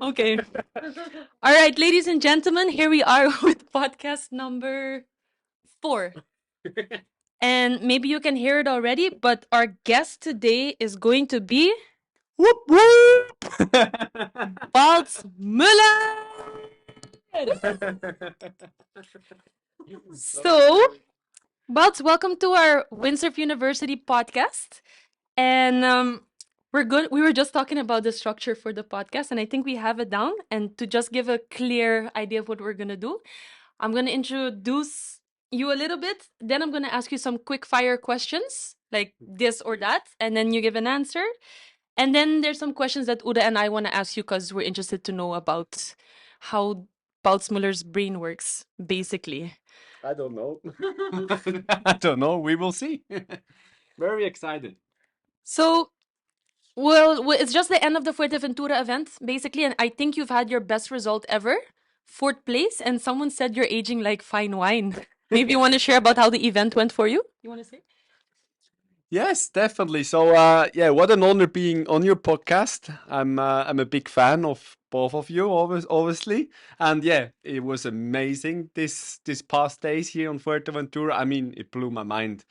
Okay. All right, ladies and gentlemen, here we are with podcast number 4. And maybe you can hear it already, but our guest today is going to be Whoop whoop! Balz Muller. So, Balz, welcome to our Windsurf University podcast. And we're good. We were just talking about the structure for the podcast, and I think we have it down. And to just give a clear idea of what we're gonna do, I'm gonna introduce you a little bit. Then I'm gonna ask you some quick fire questions, like this or that, and then you give an answer. And then there's some questions that Uda and I want to ask you because we're interested to know about how Balzmuller's brain works, basically. I don't know. I don't know. We will see. Very excited. So, well, it's just the end of the Fuerteventura event, basically, and I think you've had your best result ever, 4th place, and someone said you're aging like fine wine. Maybe you want to share about how the event went for you? You want to say? Yes, definitely. So, yeah, what an honor being on your podcast. I'm a big fan of both of you, obviously, and yeah, it was amazing this past days here on Fuerteventura. I mean, it blew my mind.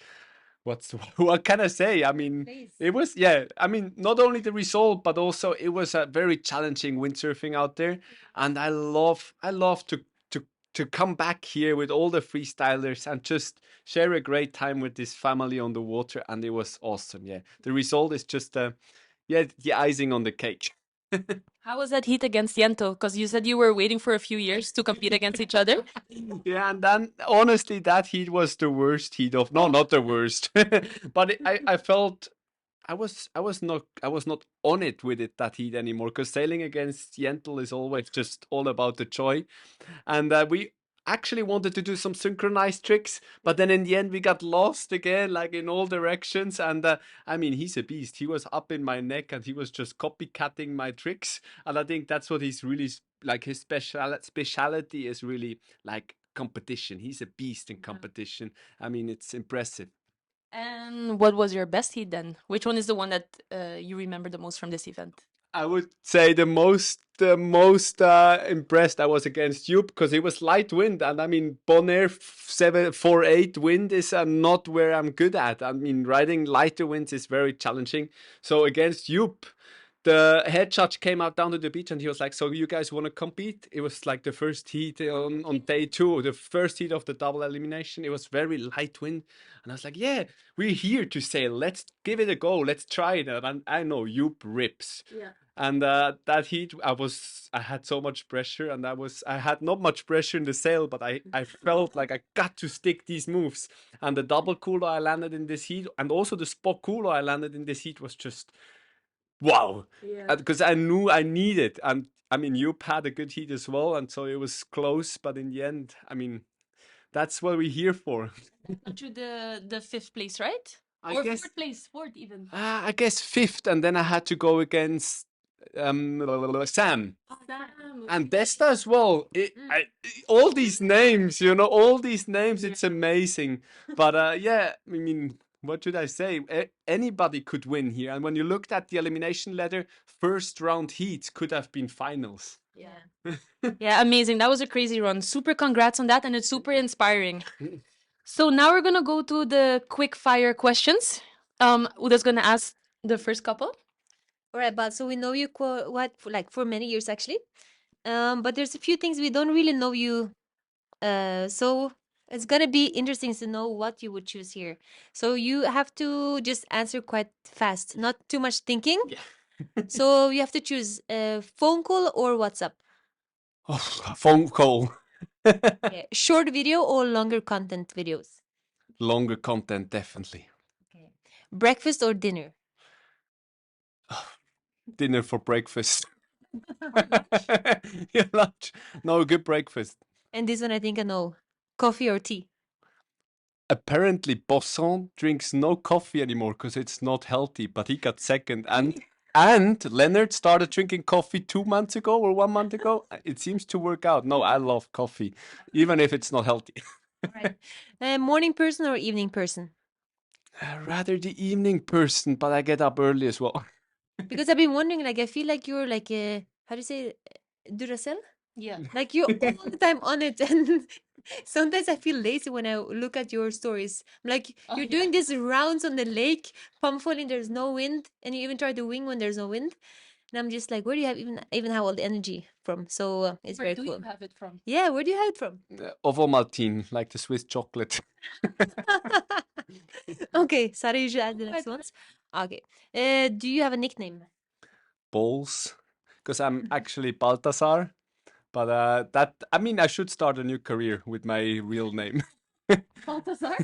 What's what can I say? I mean, Please. it was yeah. I mean, not only the result, but also it was a very challenging windsurfing out there, and I love to come back here with all the freestylers and just share a great time with this family on the water, and it was awesome. Yeah, the result is just yeah, the icing on the cake. How was that heat against Yento? Because you said you were waiting for a few years to compete against each other. Yeah, and then honestly, that heat was the worst heat of no, not the worst, but I felt I was not on it with it that heat anymore because sailing against Yentl is always just all about the joy, and we actually wanted to do some synchronized tricks, but then in the end we got lost again, like in all directions. And I mean, he's a beast. He was up in my neck and he was just copycatting my tricks, and I think that's what he's really like. His speciality is really like competition. He's a beast in competition. I mean, it's impressive. And what was your best heat then? Which one is the one that you remember the most from this event? I would say the most impressed I was against you because it was light wind, and I mean Bonaire 748 wind is not where I'm good at. I mean riding lighter winds is very challenging. So against Yup, the head judge came out down to the beach and he was like, "So you guys want to compete?" It was like the first heat on day two, the first heat of the double elimination. It was very light wind, and I was like, "Yeah, we're here to sail. Let's give it a go. Let's try it." And I know Yup rips. Yeah. And that heat, I had so much pressure, and I had not much pressure in the sail, but I felt like I got to stick these moves. And the double cooler I landed in this heat, and also the spot cooler I landed in this heat was just wow, Yeah. because I knew I needed. And I mean, you had a good heat as well, and so it was close. But in the end, I mean, that's what we're here for. Got you the 5th place, right? I Or guess 4th place, 4th even. I guess fifth, and then I had to go against Sam. Damn. And Desta as well. All these names, all these names, it's amazing. But yeah, I mean, what should I say? Anybody could win here. And when you looked at the elimination ladder, first round heats could have been finals. Yeah. Yeah, amazing. That was a crazy run. Super congrats on that, and it's super inspiring. So now we're gonna go to the quick fire questions. Uda's gonna ask the first couple. All right, but so we know you what for, like for many years actually. But there's a few things we don't really know you. So it's gonna be interesting to know what you would choose here. So you have to just answer quite fast, not too much thinking. Yeah. So you have to choose phone call or WhatsApp. Oh, phone call. Okay. Short video or longer content videos. Longer content, definitely. Okay. Breakfast or dinner. Dinner for breakfast. Yeah, lunch. No, good breakfast. And this one I think I know. Coffee or tea. Apparently, Bosson drinks no coffee anymore because it's not healthy, but he got second. And Leonard started drinking coffee 2 months ago or 1 month ago. It seems to work out. No, I love coffee, even if it's not healthy. Right. Morning person or evening person. Rather the evening person, but I get up early as well. Because I've been wondering, like, I feel like you're like how do you say, Duracell? Yeah. Like you're all the time on it, and sometimes I feel lazy when I look at your stories. I'm like, Oh, you're yeah. doing these rounds on the lake, pump falling, there's no wind, and you even try to wing when there's no wind. And I'm just like, where do you have even have all the energy from? So it's Where very do you cool. have it from? Yeah, where do you have it from? Ovomaltine, like the Swiss chocolate. Okay, Sarah, you should add the next What? ones. Okay. Do you have a nickname? Balls, because I'm actually Baltasar. But that I mean, I should start a new career with my real name. Balthazar?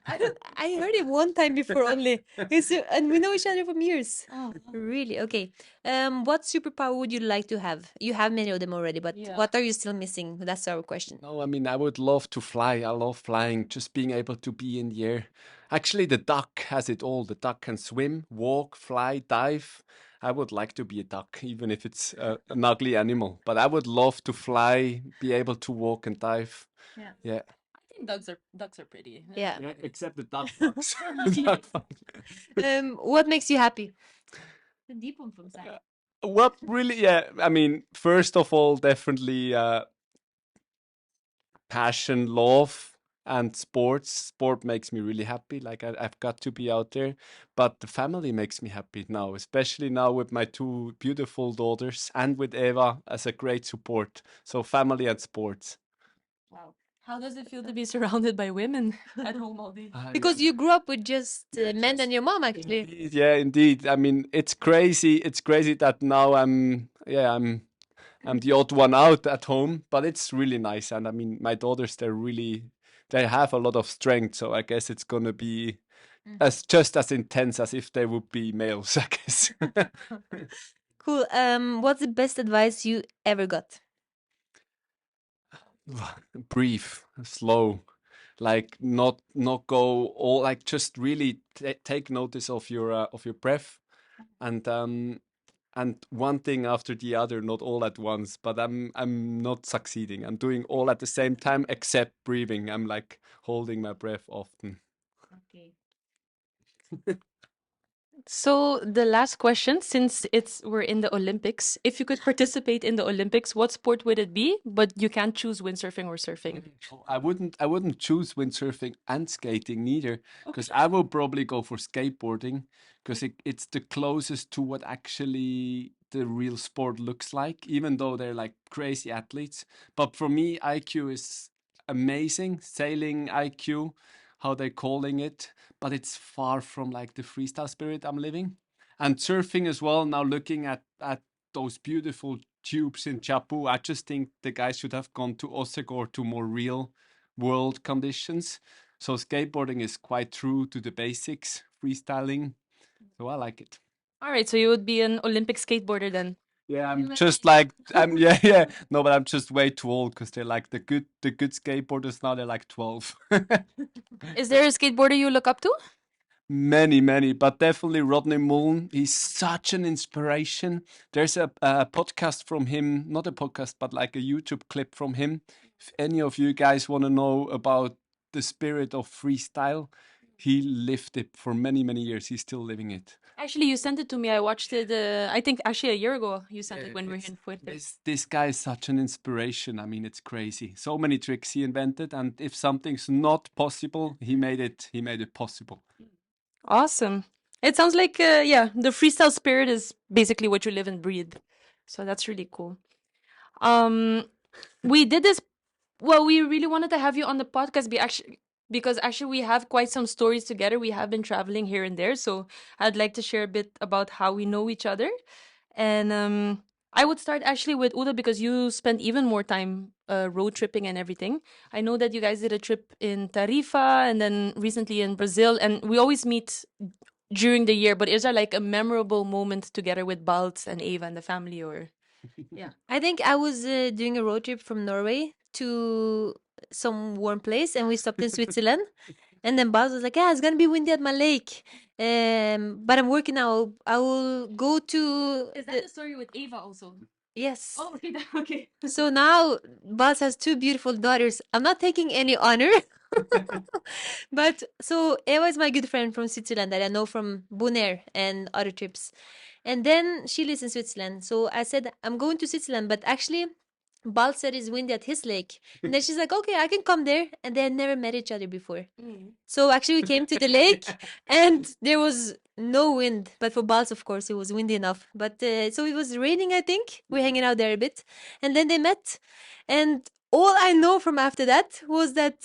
I don't. I heard it one time before only. And we know each other from years. Oh, Really? Okay. What superpower would you like to have? You have many of them already, but yeah. what are you still missing? That's our question. No, I mean, I would love to fly. I love flying, just being able to be in the air. Actually, the duck has it all. The duck can swim, walk, fly, dive. I would like to be a duck, even if it's an ugly animal. But I would love to fly, be able to walk and dive. Yeah. Yeah. I think ducks are pretty. Yeah. Yeah, except the duck bugs. Yeah. What makes you happy? The deep one from Sarah. What really? Yeah, I mean, first of all, definitely passion, love, and sports. Sport makes me really happy. Like I've got to be out there, but the family makes me happy now, especially now with my two beautiful daughters and with Eva as a great support. So family and sports. Wow. How does it feel to be surrounded by women at home all day? Because you grew up with just men and your mom, actually. Indeed, yeah, indeed. I mean, it's crazy. It's crazy that now I'm the odd one out at home, but it's really nice. And I mean, my daughters, they have a lot of strength. So I guess it's gonna be as just as intense as if they would be males, I guess. Cool. What's the best advice you ever got? Breathe, slow, like not go all like just really take notice of your breath and one thing after the other, not all at once. But I'm not succeeding. I'm doing all at the same time except breathing. I'm like holding my breath often. Okay. So the last question, since we're in the Olympics, if you could participate in the Olympics, what sport would it be? But you can't choose windsurfing or surfing. Oh, I wouldn't choose windsurfing and skating neither, because I will probably go for skateboarding because it's the closest to what actually the real sport looks like, even though they're like crazy athletes. But for me, IQ is amazing. Sailing IQ, how they're calling it, but it's far from like the freestyle spirit I'm living. And surfing as well. Now looking at those beautiful tubes in Chapu. I just think the guys should have gone to Osegor to more real world conditions. So skateboarding is quite true to the basics, freestyling. So I like it. All right, so you would be an Olympic skateboarder then. Yeah, I'm just like I'm yeah. No, but I'm just way too old because they're like the good skateboarders now. They're like 12. Is there a skateboarder you look up to? Many, but definitely Rodney Mullen. He's such an inspiration. There's a podcast from him, not a podcast, but like a YouTube clip from him. If any of you guys want to know about the spirit of freestyle, he lived it for many years. He's still living it. Actually, you sent it to me. I watched it. I think actually a year ago you sent it when we were It's, in Fuerte. this guy is such an inspiration. I mean, it's crazy. So many tricks he invented, and if something's not possible, he made it. He made it possible. Awesome. It sounds like yeah, the freestyle spirit is basically what you live and breathe. So that's really cool. We did this. Well, we really wanted to have you on the podcast because actually we have quite some stories together. We have been traveling here and there, so I'd like to share a bit about how we know each other. And I would start actually with Uda because you spent even more time road tripping and everything. I know that you guys did a trip in Tarifa and then recently in Brazil, and we always meet during the year. But is there like a memorable moment together with Balz and Ava and the family, or yeah? I think I was doing a road trip from Norway to some warm place, and we stopped in Switzerland. And then Baz was like, "Yeah, it's gonna be windy at my lake, but I'm working now. I will go to." Is that the story with Ava also? Yes. Oh, okay, okay. So now Baz has two beautiful daughters. I'm not taking any honor. But so Eva is my good friend from Switzerland that I know from Bonaire and other trips. And then she lives in Switzerland. So I said, I'm going to Switzerland, but actually, Balz said it's windy at his lake. And then she's like, okay, I can come there. And they had never met each other before. So actually, we came to the lake and there was no wind. But for Balz, of course, it was windy enough. But so it was raining, I think. We're hanging out there a bit. And then they met. And all I know from after that was that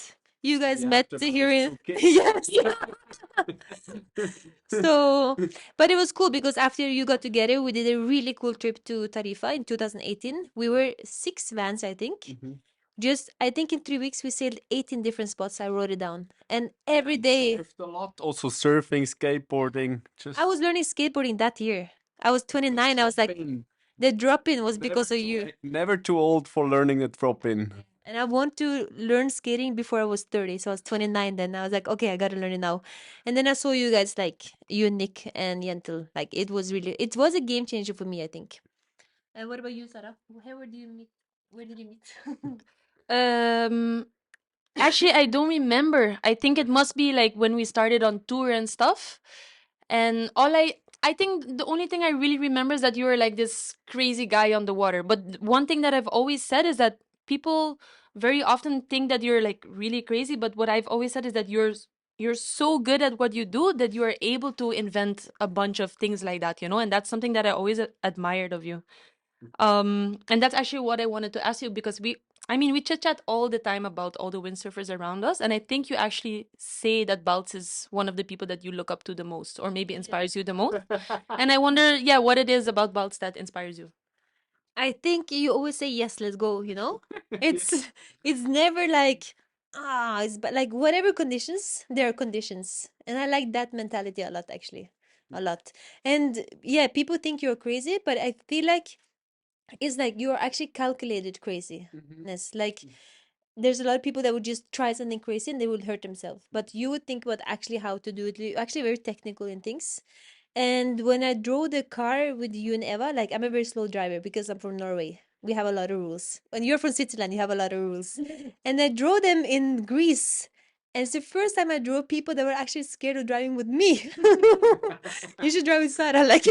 you guys You met have to here manage in. two kids. Yes. So, but it was cool because after you got together, we did a really cool trip to Tarifa in 2018. We were 6 vans, I think. Mhm. Just, I think in 3 weeks, we sailed 18 different spots. I wrote it down. And every day, Surfed a lot. Also surfing, skateboarding. I Just was learning skateboarding that year. I was 29. I was like, drop-in. the drop in was Never because of too you. late. Never too old for learning a drop in. And I want to learn skating before I was 30. So I was 29 then. I was like, okay, I gotta learn it now. And then I saw you guys, like you, Nick, and Yentel. Like it was a game changer for me, I think. And what about you, Sarah? Where do you meet? Where did you meet? Um, Actually, I don't remember. I think it must be like when we started on tour and stuff. And I think the only thing I really remember is that you were like this crazy guy on the water. But one thing that I've always said is that people very often think that you're like really crazy, but what I've always said is that you're so good at what you do that you are able to invent a bunch of things like that, you know? And that's something that I always admired of you. And that's actually what I wanted to ask you because we chit chat all the time about all the windsurfers around us, and I think you actually say that Baltz is one of the people that you look up to the most, or maybe inspires you the most. And I wonder, yeah, what it is about Baltz that inspires you. I think you always say yes, let's go, you know? It's it's never like it's but like whatever conditions, there are conditions. And I like that mentality a lot actually. A lot. And yeah, people think you're crazy, but I feel like it's like you're actually calculated craziness. Like there's a lot of people that would just try something crazy and they would hurt themselves. But you would think about actually how to do it. You're actually very technical in things. And when I drove the car with you and Eva, like I'm a very slow driver because I'm from Norway. We have a lot of rules. When you're from Switzerland, you have a lot of rules. And I drove them in Greece. And it's the first time I drove people that were actually scared of driving with me. You should drive with Sarah, like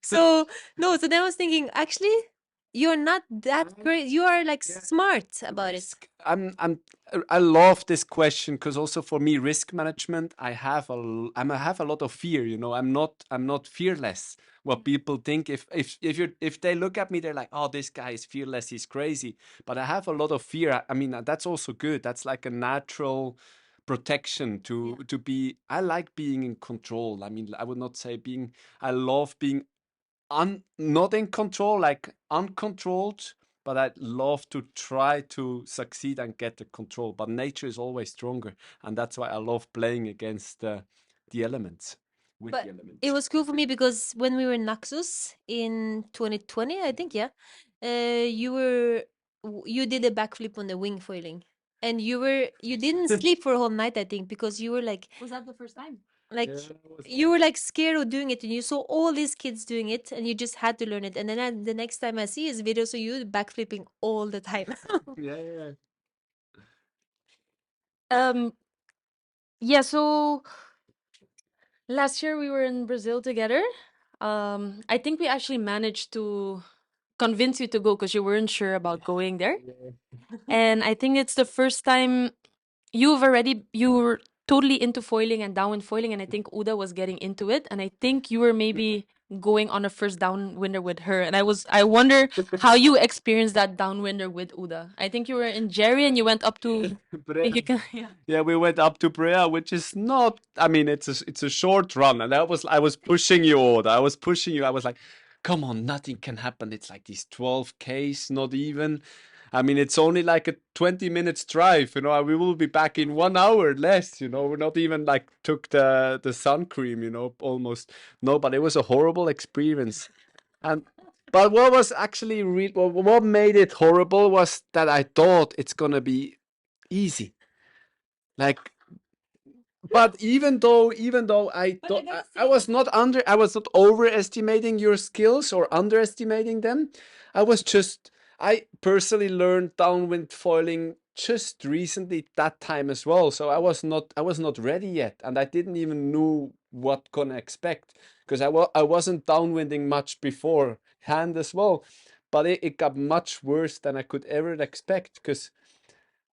so no, so then I was thinking, actually, you're not that great. You are like Yeah. smart about it. Risk. I love this question because also for me, risk management, I have a lot of fear. You know, I'm not fearless. What people think if they look at me, they're like, oh, this guy is fearless, he's crazy. But I have a lot of fear. I mean, that's also good. That's like a natural protection to be. I like being in control. I mean, I would not say being. I love being not in control, like uncontrolled, but I'd love to try to succeed and get the control. But nature is always stronger, and that's why I love playing against the elements, with the But elements. it was cool for me because when we were in Naxos in 2020, I think, yeah, you did a backflip on the wing foiling, and you didn't sleep for a whole night, I think, because you were Was that the first time? like Yeah, it was you were like scared of doing it, and you saw all these kids doing it, and you just had to learn it. And then the next time I see is videos of you backflipping all the time. yeah, yeah. Um, yeah, so last year we were in Brazil together. I think we actually managed to convince you to go because you weren't sure about going there. And I think it's the first time you were totally into foiling and downwind foiling, and I think Uda was getting into it, and I think you were maybe going on a first downwinder with her, and I wonder how you experienced that downwinder with Uda. I think you were in Jerry and you went up to. I think you can, yeah. Yeah, we went up to Brea, which is not. I mean, it's a short run, and I was pushing you, Oda. I was pushing you. I was like, "Come on, nothing can happen." It's like these 12Ks, not even. I mean, it's only like a 20 minutes drive. You know, we will be back in 1 hour less. You know, we're not even like took the sun cream. You know, almost no. But it was a horrible experience, and. But what was actually what made it horrible was that I thought it's gonna be easy. Like, but even though I was not overestimating your skills or underestimating them. I personally learned downwind foiling just recently that time as well. So I was not ready yet, and I didn't even what gonna expect, because I wasn't downwinding much beforehand as well, but it got much worse than I could ever expect. Because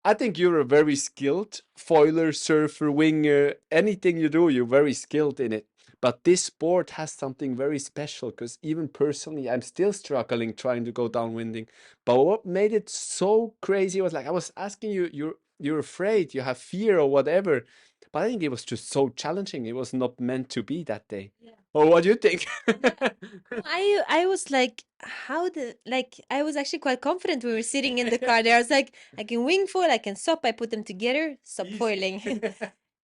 I think you're a very skilled foiler, surfer, winger, anything you do, you're very skilled in it. But this sport has something very special, because even personally, I'm still struggling trying to go downwinding. But what made it so crazy was like I was asking you, you're afraid, you have fear or whatever. But I think it was just so challenging. It was not meant to be that day. Yeah. Or what do you think? I was like, how the like I was actually quite confident when we were sitting in the car there. I was like, I can wing foil, I can SUP, I put them together, SUP Easy. foiling.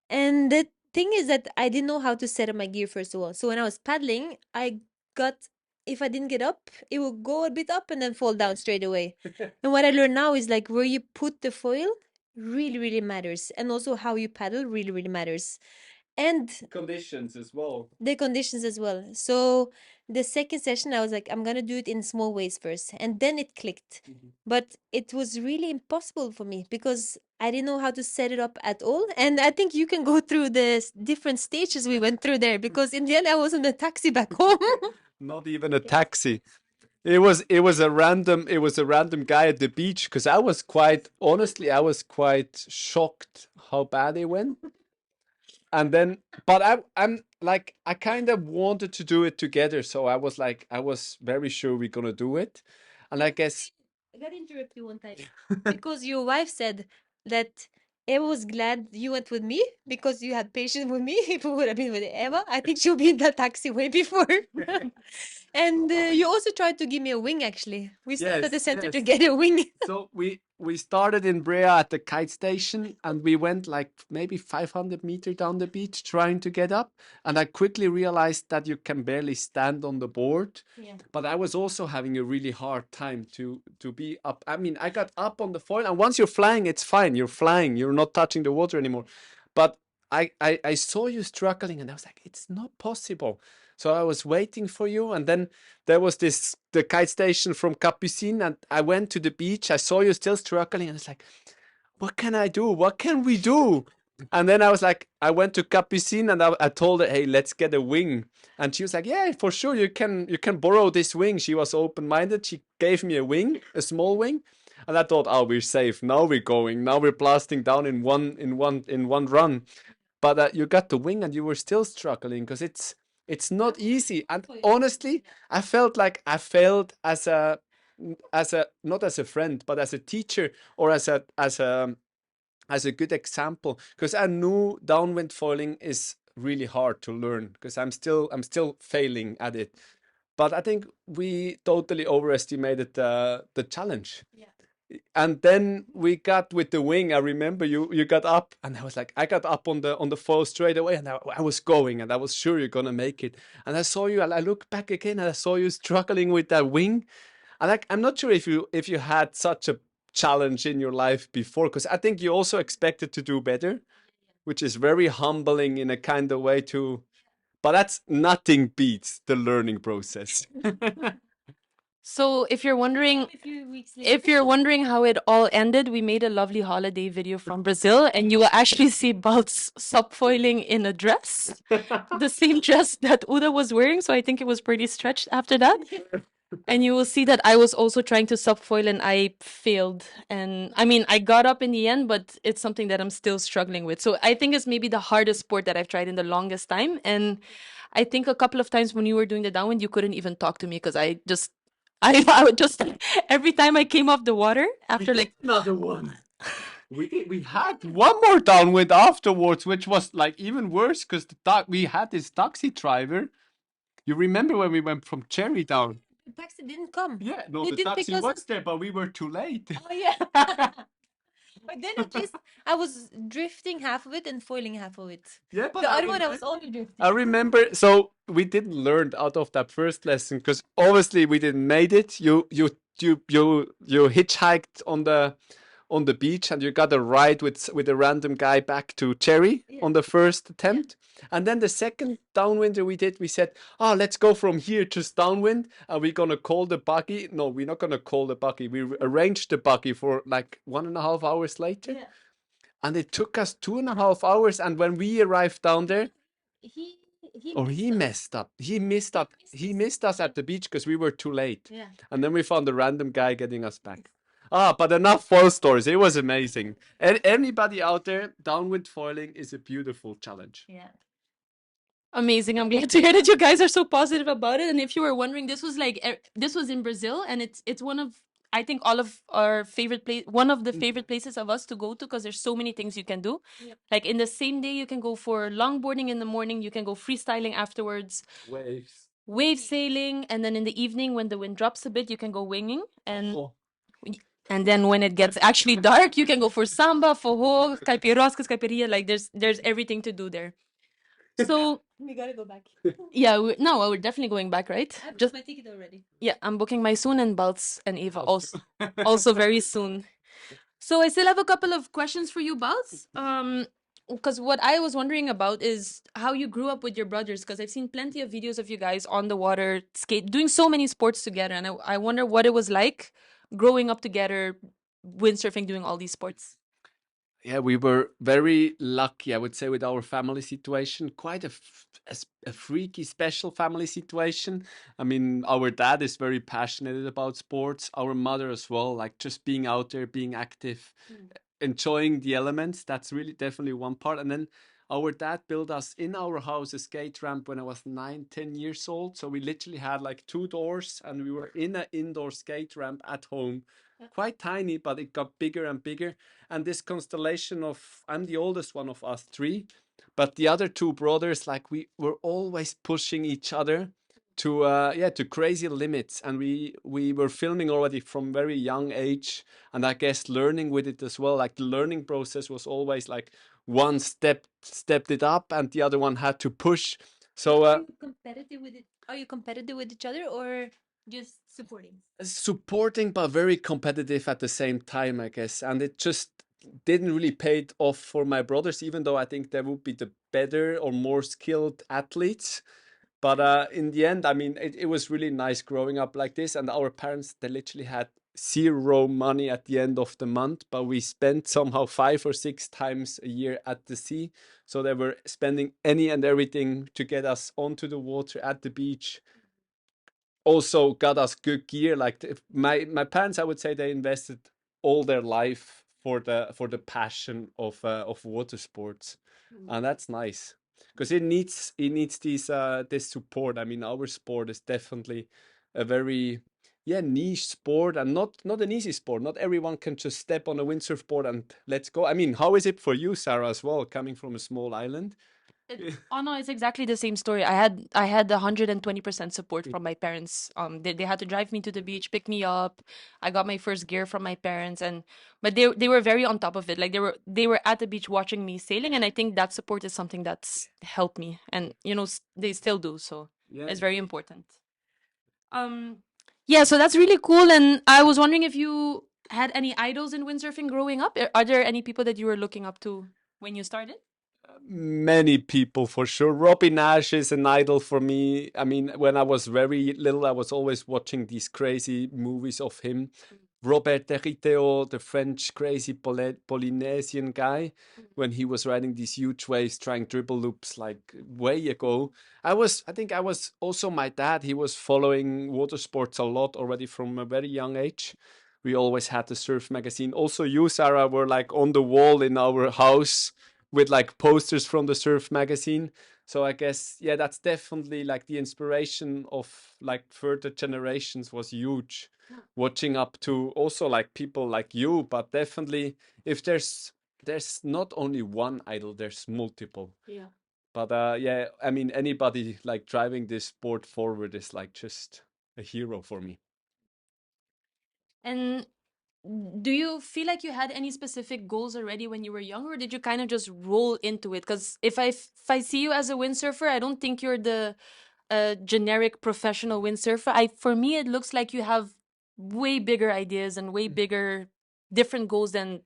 And the thing is that I didn't know how to set up my gear first of all. So when I was paddling, I got if I didn't get up, it would go a bit up and then fall down straight away. And what I learned now is like where you put the foil really, really matters. And also how you paddle really, really matters. And Conditions as well. the conditions as well. So the second session, I was like, I'm gonna do it in small ways first, and then it clicked. But it was really impossible for me because I didn't know how to set it up at all. And I think you can go through the different stages we went through there because in the end, I was in a taxi back home. Not even a taxi. It was a random guy at the beach, because I was quite shocked how bad it went. And then, but I'm like, I kind of wanted to do it together, so I was very sure we're gonna do it. And I guess I gotta interrupt you one time because your wife said that Eva was glad you went with me because you had patience with me. If it would have been with Eva, I think she'll be in the taxi way before. And you also tried to give me a wing, actually. We stopped at the Yes, center to yes. get a wing. So we started in Brea at the kite station, and we went like maybe 500 meters down the beach trying to get up. And I quickly realized that you can barely stand on the board. Yeah. But I was also having a really hard time to be up. I mean, I got up on the foil, and once you're flying, it's fine. You're flying. You're not touching the water anymore. But I saw you struggling, and I was like, it's not possible. So I was waiting for you, and then there was the kite station from Capucine, and I went to the beach. I saw you still struggling, and it's like, what can I do? What can we do? And then I was like, I went to Capucine, and I told her, hey, let's get a wing. And she was like, yeah, for sure, you can borrow this wing. She was open-minded. She gave me a wing, a small wing. And I thought, oh, we're safe. Now we're going. Now we're blasting down in one run. But you got the wing, and you were still struggling, because it's not easy. And honestly, I felt like I failed as a not as a friend, but as a teacher, or as a good example, because I knew downwind foiling is really hard to learn, because I'm still failing at it. But I think we totally overestimated the challenge. Yeah. And then we got with the wing. I remember you got up, and I was like, I got up on the foil straight away, and I was going, and I was sure you're gonna make it. And I saw you, and I looked back again, and I saw you struggling with that wing. And like, I'm not sure if you had such a challenge in your life before, because I think you also expected to do better, which is very humbling in a kind of way too. But that's nothing beats the learning process. So if you're wondering A few weeks later. if you're wondering how it all ended, we made a lovely holiday video from Brazil, and you will actually see Balz subfoiling in a dress, the same dress that Uda was wearing. So I think it was pretty stretched after that. And you will see that I was also trying to subfoil and I failed. And I mean, I got up in the end, but it's something that I'm still struggling with. So I think it's maybe the hardest sport that I've tried in the longest time. And I think a couple of times when you were doing the downwind, you couldn't even talk to me because I would just, every time I came off the water after like, Another one. We had one more downwind afterwards, which was like even worse, because we had this taxi driver. You remember when we went from Cherry down? The taxi didn't come. Yeah, no, They the didn't pick taxi us was there, but we were too late. Oh yeah. But then at least I was drifting half of it and foiling half of it. Yeah, but The other one I was only drifting. I remember. So we didn't learn out of that first lesson, because obviously we didn't made it. You hitchhiked on the beach, and you got a ride with a random guy back to Cherry Yeah. on the first attempt. And then the second downwinder we said, oh, let's go from here just downwind, and we're gonna call the buggy. No, we're not gonna call the buggy. We arranged the buggy for like 1.5 hours later. Yeah. And it took us 2.5 hours. And when we arrived down there, He Or he messed up. He missed up. He missed us at the beach because we were too late. Yeah. And then we found a random guy getting us back. Ah, but enough foil stories. It was amazing. And anybody out there, downwind foiling is a beautiful challenge. Yeah. Amazing. I'm glad to hear that you guys are so positive about it. And if you were wondering, this was like this was in Brazil, and it's one of, I think, all of our favorite place, one of the favorite places of us to go to, because there's so many things you can do. Yep. Like in the same day, you can go for longboarding in the morning, you can go freestyling afterwards, Waves. wave sailing, and then in the evening when the wind drops a bit, you can go winging, and Oh. and then when it gets actually dark, you can go for samba, forró, caipiroscas, caipirinha. Like there's everything to do there. So We gotta go back. yeah, no, we're definitely going back, right? I booked Just my ticket already. yeah, I'm booking my soon, and Balz and Eva also very soon. So I still have a couple of questions for you, Balz. Because what I was wondering about is how you grew up with your brothers. Because I've seen plenty of videos of you guys on the water, skate, doing so many sports together, and I wonder what it was like growing up together, windsurfing, doing all these sports. Yeah, we were very lucky, I would say, with our family situation. Quite a freaky, special family situation. I mean, our dad is very passionate about sports. Our mother as well, like just being out there, being active, enjoying the elements. That's really definitely one part. And then our dad built us in our house a skate ramp when I was 9, 10 years old. So we literally had like two doors, and we were in an indoor skate ramp at home. Quite tiny, but it got bigger and bigger. And this constellation of, I'm the oldest one of us three, but the other two brothers, like we were always pushing each other to to crazy limits, and we were filming already from very young age, and I guess learning with it as well. Like the learning process was always like one stepped it up and the other one had to push. So Are you competitive with it? Are you competitive with each other or just supporting? supporting but very competitive at the same time, I guess. And it just didn't really pay it off for my brothers, even though I think they would be the better or more skilled athletes. But in the end, I mean, it was really nice growing up like this. And our parents, they literally had zero money at the end of the month, but we spent somehow 5 or 6 times a year at the sea. So they were spending any and everything to get us onto the water at the beach. Also got us good gear. Like my parents, I would say they invested all their life for the passion of water sports, and that's nice because it needs this support. I mean, our sport is definitely a very niche sport, and not an easy sport. Not everyone can just step on a windsurf board and let's go. I mean, how is it for you, Sarah, as well, coming from a small island? Oh no, it's exactly the same story. I had 120% support from my parents. They had to drive me to the beach, pick me up. I got my first gear from my parents, and but they were very on top of it. Like they were at the beach watching me sailing, and I think that support is something that's helped me, and they still do. So Yeah. it's very important. Um, yeah, so that's really cool. And I was wondering if you had any idols in windsurfing growing up. Are there any people that you were looking up to when you started? Many people for sure. Robbie Nash is an idol for me. I mean, when I was very little, I was always watching these crazy movies of him. Robert Derriteo, the French crazy Polynesian guy, when he was riding these huge waves, trying dribble loops like way ago. I think I was also my dad. He was following water sports a lot already from a very young age. We always had the surf magazine. Also, you, Sarah, were like on the wall in our house with like posters from the surf magazine. So I guess that's definitely like the inspiration of like further generations was huge. Watching up to also like people like you, but definitely if there's not only one idol, there's multiple. Yeah. But I mean anybody like driving this sport forward is like just a hero for me. And do you feel like you had any specific goals already when you were young, or did you kind of just roll into it? Because if I see you as a windsurfer, I don't think you're the generic professional windsurfer. For me, it looks like you have way bigger ideas and way bigger different goals than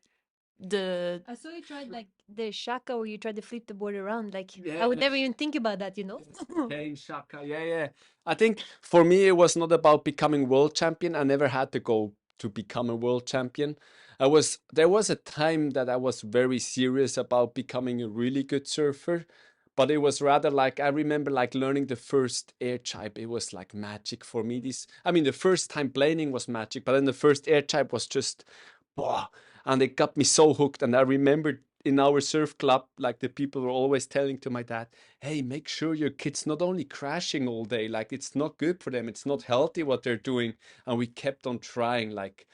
the. I saw you tried like the shaka where you tried to flip the board around. Like Yeah. I would never even think about that, you know? Kane, Shaka, yeah. I think for me it was not about becoming world champion. I never had the goal to become a world champion. There was a time that I was very serious about becoming a really good surfer, but it was rather like I remember like learning the first air chipe. It was like magic for me. This, I mean, the first time planing was magic, but then the first air chipe was just, wow, and it got me so hooked. And I remember in our surf club, like the people were always telling to my dad, "Hey, make sure your kids not only crashing all day. Like it's not good for them. It's not healthy what they're doing." And we kept on trying, like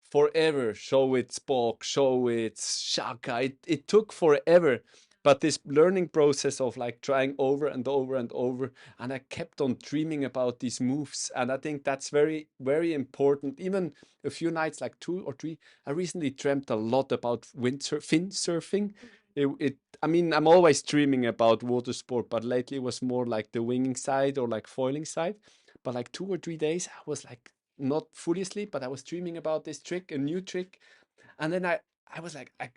forever. Show its bulk, show its shaka. It took forever. But this learning process of like trying over and over and over, and I kept on dreaming about these moves. And I think that's very, very important. Even a few nights, like 2 or 3, I recently dreamt a lot about fin surfing. I mean, I'm always dreaming about water sport, but lately it was more like the winging side or like foiling side. But like 2 or 3 days, I was like not fully asleep, but I was dreaming about this trick, a new trick. And then I was like, I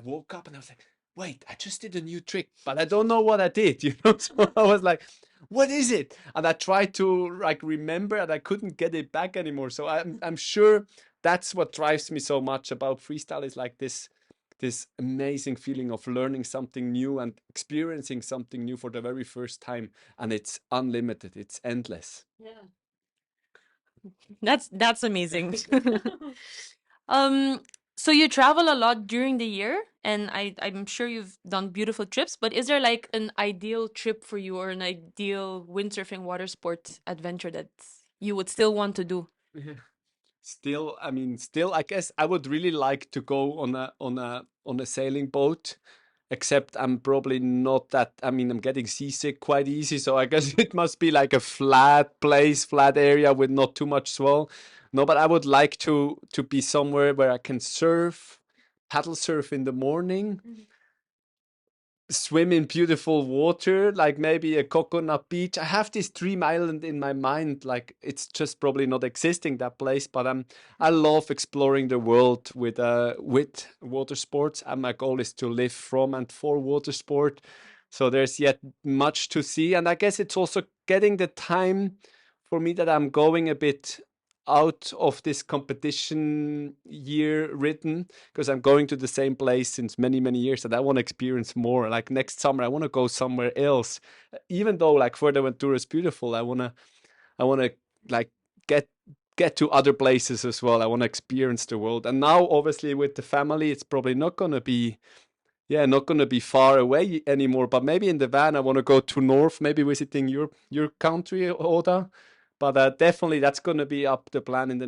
woke up and I was like, wait, I just did a new trick, but I don't know what I did, you know? So I was like, what is it? And I tried to like remember and I couldn't get it back anymore. So I'm sure that's what drives me so much about freestyle is like this amazing feeling of learning something new and experiencing something new for the very first time. And it's unlimited, it's endless. Yeah. That's amazing. So you travel a lot during the year, and I'm sure you've done beautiful trips, but is there like an ideal trip for you or an ideal windsurfing water sport adventure that you would still want to do? Still, I mean, still, I guess I would really like to go on a sailing boat, except I'm probably not that. I mean, I'm getting seasick quite easy, so I guess it must be like a flat place, flat area with not too much swell. No, but I would like to be somewhere where I can surf, paddle surf in the morning, swim in beautiful water, like maybe a coconut beach. I have this dream island in my mind, like it's just probably not existing that place, but I love exploring the world with water sports, and my goal is to live from and for water sport. So there's yet much to see, and I guess it's also getting the time for me that I'm going a bit out of this competition year written because I'm going to the same place since many, many years and I want to experience more. Like next summer, I want to go somewhere else. Even though like Fuerteventura is beautiful, I wanna like get get to other places as well. I want to experience the world. And now obviously with the family, it's probably not gonna be not gonna be far away anymore. But maybe in the van, I want to go to north, maybe visiting your country, Oda. But definitely that's gonna be up the plan in the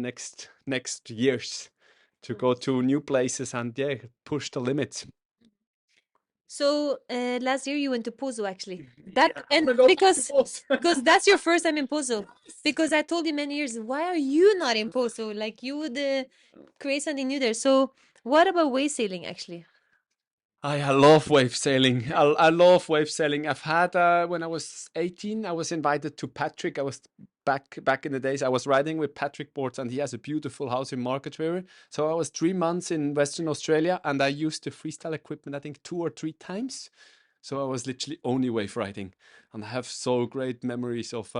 next years to go to new places and push the limits. So last year you went to Pozo actually. Yeah, That I and wanna go to because Poz. because that's your first time in Pozo. Because I told you many years, why are you not in Pozo? Like you would create something new there. So what about wave sailing actually? I love wave sailing. I love wave sailing. I've had when I was 18, I was invited to Patrick. I was back in the days. I was riding with Patrick boards, and he has a beautiful house in Market River. So I was 3 months in Western Australia, and I used the freestyle equipment. I think 2 or 3 times. So I was literally only wave riding, and I have so great memories of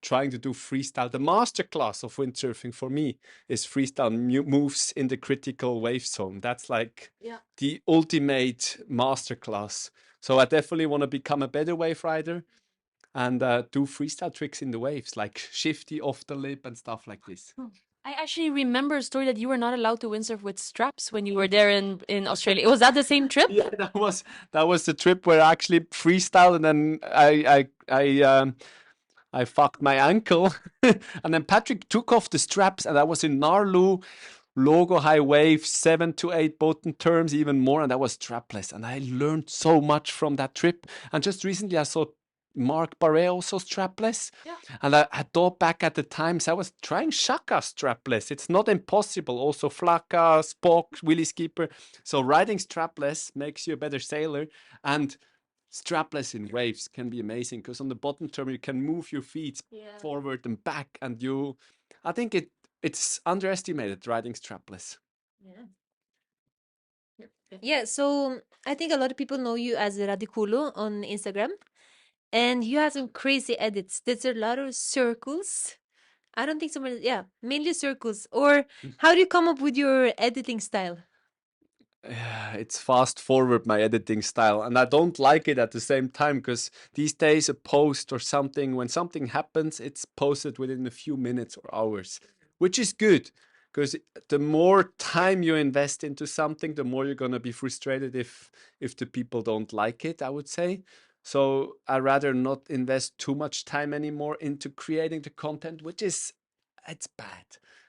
trying to do freestyle. The master class of windsurfing for me is freestyle moves in the critical wave zone. That's like Yeah. the ultimate master class. So I definitely want to become a better wave rider and do freestyle tricks in the waves, like shifty off the lip and stuff like this. I actually remember a story that you were not allowed to windsurf with straps when you were there in Australia. Was that the same trip? Yeah, that was the trip where I actually freestyle, and then I fucked my ankle, and then Patrick took off the straps, and I was in Narlu, logo high wave, 7 to 8 bottom terms, even more, and I was strapless, and I learned so much from that trip. And just recently, I saw Mark Barret also strapless, Yeah. and I thought back at the times I was trying Shaka strapless. It's not impossible. Also Flaka, Spock, Willy Skipper. So riding strapless makes you a better sailor, and strapless in waves can be amazing because on the bottom term you can move your feet Yeah. forward and back, and I think it's underestimated riding strapless. Yeah. Yeah, so I think a lot of people know you as Radiculo on Instagram, and you have some crazy edits. There's a lot of circles. I don't think so many, yeah, mainly circles. Or how do you come up with your editing style? it's fast forward my editing style, and I don't like it at the same time because these days a post or something, when something happens, it's posted within a few minutes or hours, which is good because the more time you invest into something, the more you're gonna be frustrated if the people don't like it, I would say. So I rather not invest too much time anymore into creating the content, which is it's bad.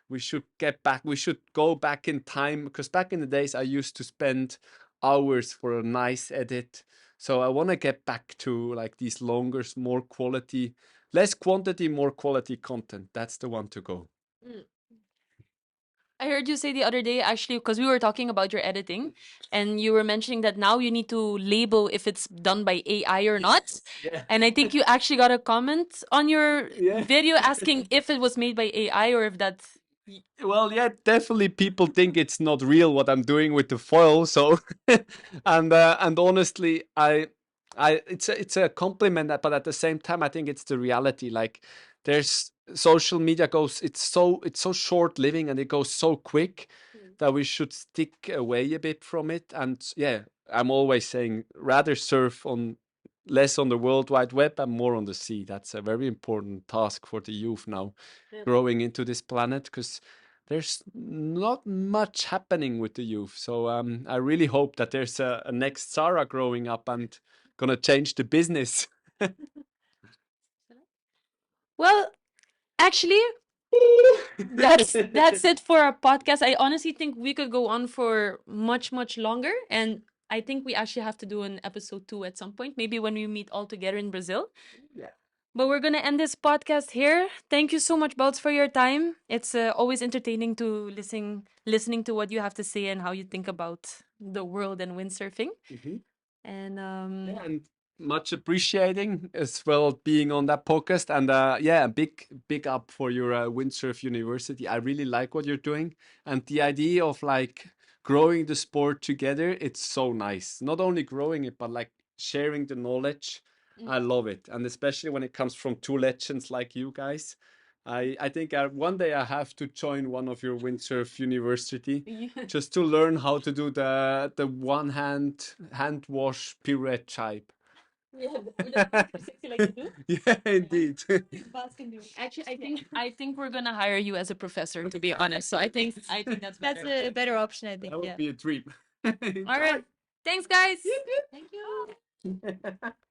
We should get back, we should go back in time because back in the days I used to spend hours for a nice edit. So I want to get back to like these longer, more quality, less quantity, more quality content. That's the one to go. Mm. I heard you say the other day, actually, because we were talking about your editing, and you were mentioning that now you need to label if it's done by AI or not. Yeah. And I think you actually got a comment on your Yeah. video asking if it was made by AI or if that's. Well, yeah, definitely people think it's not real what I'm doing with the foil. So, and honestly, it's a compliment, but at the same time, I think it's the reality. Like, there's social media goes, it's so short living and it goes so quick that we should stick away a bit from it. And yeah, I'm always saying rather surf on less on the World Wide Web and more on the sea. That's a very important task for the youth now, Yeah. growing into this planet because there's not much happening with the youth. So I really hope that there's a next Sarah growing up and gonna change the business. Well, actually, that's it for our podcast. I honestly think we could go on for much longer, and I think we actually have to do an episode 2 at some point, maybe when we meet all together in Brazil. Yeah. But we're gonna end this podcast here. Thank you so much, Balz, for your time. It's always entertaining to listening to what you have to say and how you think about the world and windsurfing. Mhm. And Yeah, and much appreciating as well being on that podcast. And yeah, big up for your windsurf university. I really like what you're doing, and the idea of like growing the sport together. It's so nice. Not only growing it, but like sharing the knowledge. I love it, and especially when it comes from two legends like you guys. I think one day I have to join one of your windsurf university yeah. just to learn how to do the hand wash pirouette type. Yeah, with sexy like you do. Yeah, indeed. Balz can do. Actually, I think we're gonna hire you as a professor, to be honest. So I think that's That's better. a better option, I think. That would Yeah. be a dream. All right. Thanks, guys. Thank you.